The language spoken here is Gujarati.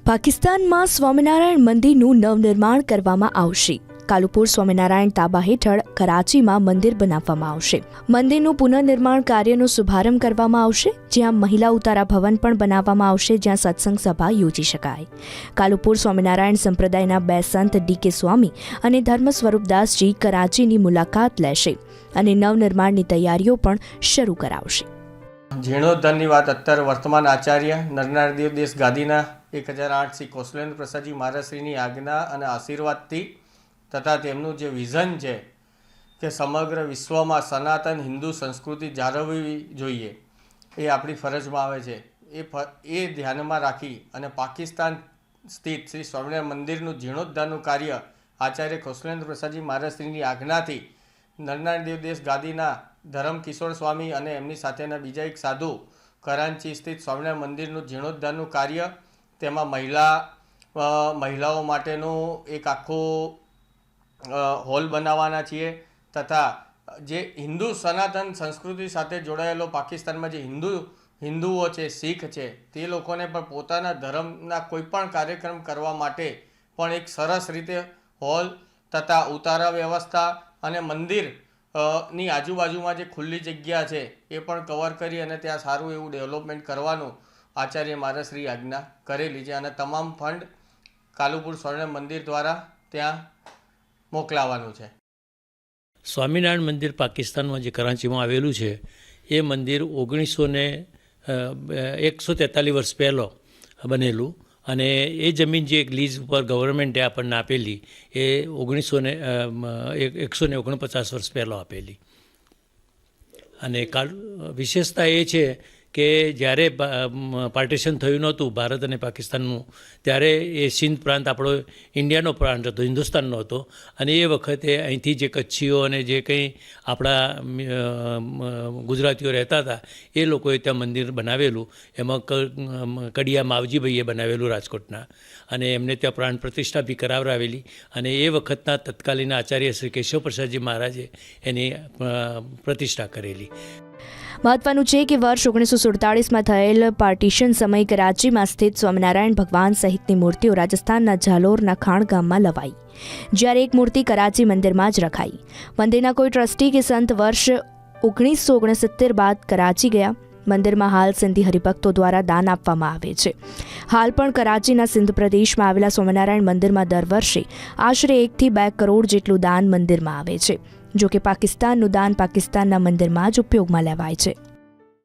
પાકિસ્તાનમાં સ્વામિનારાયણ મંદિરનું નવનિર્માણ કરવામાં આવશે. કાલુપુર સ્વામિનારાયણ તાબા હેઠળ કરાચીમાં મંદિર બનાવવામાં આવશે. મંદિરનું પુનઃનિર્માણ કાર્યનો શુભારંભ કરવામાં આવશે, જ્યાં મહિલા ઉતારા ભવન પણ બનાવવામાં આવશે, જ્યાં સત્સંગ સભા યોજી શકાય. કાલુપુર સ્વામિનારાયણ સંપ્રદાયના બે સંત ડી.કે. સ્વામી અને ધર્મ સ્વરૂપદાસજી કરાચીની મુલાકાત લેશે અને નવનિર્માણની તૈયારીઓ પણ શરૂ કરાવશે. જીર્ણોદ્ધારની વાત અત્યારે વર્તમાન આચાર્ય નરનારાયણ દેવ ગાદીના 1008 શ્રી કૌશલેન્દ્ર પ્રસાદજી મહારાજશ્રીની આજ્ઞા અને આશીર્વાદથી તથા તેમનું જે વિઝન છે કે સમગ્ર વિશ્વમાં સનાતન હિન્દુ સંસ્કૃતિ જાળવવી જોઈએ, એ આપણી ફરજમાં આવે છે. એ ધ્યાનમાં રાખી અને પાકિસ્તાન સ્થિત શ્રી સ્વામિનારાયણ મંદિરનું જીર્ણોદ્ધારનું કાર્ય આચાર્ય કૌશલેન્દ્ર પ્રસાદજી મહારાજશ્રીની આજ્ઞાથી નરનારાયણ દેવ ગાદીના ધરમ કિશોર સ્વામી અને એમની સાથેના બીજા એક સાધુ કરાંચી સ્થિત સ્વામિનારાયણ મંદિરનું જીર્ણોદ્ધારનું કાર્ય, તેમાં મહિલાઓ માટેનું એક આખું હોલ બનાવવાના છીએ તથા જે હિન્દુ સનાતન સંસ્કૃતિ સાથે જોડાયેલો પાકિસ્તાનમાં જે હિન્દુઓ છે, શીખ છે, તે લોકોને પણ પોતાના ધર્મના કોઈ પણ કાર્યક્રમ કરવા માટે પણ એક સરસ રીતે હોલ તથા ઉતારા વ્યવસ્થા અને મંદિર ની આજુબાજુમાં જે ખુલ્લી જગ્યા છે એ પણ કવર કરી અને ત્યાં સારું એવું ડેવલપમેન્ટ કરવાનું આચાર્ય મહારાજશ્રી આજ્ઞા કરેલી છે અને તમામ ફંડ કાલુપુર સ્વામિનારાયણ મંદિર દ્વારા ત્યાં મોકલાવાનું છે. સ્વામિનારાયણ મંદિર પાકિસ્તાનમાં જે કરાંચીમાં આવેલું છે એ મંદિર 143 વર્ષ પહેલાં બનેલું અને એ જમીન જે લીઝ ઉપર ગવર્મેન્ટે આપણને આપેલી એ 149 વર્ષ પહેલાં આપેલી. અને વિશેષતા એ છે કે જ્યારે પાર્ટિશન થયું નહોતું ભારત અને પાકિસ્તાનનું, ત્યારે એ સિંધ પ્રાંત આપણો ઇન્ડિયાનો પ્રાંત હતો, હિન્દુસ્તાનનો હતો. અને એ વખતે અહીંથી જે કચ્છીઓ અને જે કંઈ આપણા ગુજરાતીઓ રહેતા હતા એ લોકોએ ત્યાં મંદિર બનાવેલું. એમાં કડિયા માવજીભાઈએ બનાવેલું રાજકોટના, અને એમને ત્યાં પ્રાણ પ્રતિષ્ઠા બી કરાવરાવેલી. અને એ વખતના તત્કાલીન આચાર્ય શ્રી કેશવ પ્રસાદજી મહારાજે એની પ્રતિષ્ઠા કરેલી. મહત્વનું છે કે વર્ષ 1947માં થયેલ પાર્ટીશન સમયે કરાચીમાં સ્થિત સ્વામિનારાયણ ભગવાન સહિતની મૂર્તિઓ રાજસ્થાનના જાલોરના ખાણ ગામમાં લવાઈ, જ્યારે એક મૂર્તિ કરાચી મંદિરમાં જ રખાઈ. મંદિરના કોઈ ટ્રસ્ટી કે સંત વર્ષ 1969 બાદ કરાચી ગયા. મંદિરમાં હાલ સિંધી હરિભક્તો દ્વારા દાન આપવામાં આવે છે. હાલ પણ કરાચીના સિંધ પ્રદેશમાં આવેલા સ્વામિનારાયણ મંદિરમાં દર વર્ષે આશરે 1 થી 2 કરોડ જેટલું દાન મંદિરમાં આવે છે. જો કે પાકિસ્તાનનું દાન પાકિસ્તાનના મંદિરમાં જ ઉપયોગમાં લેવાય છે.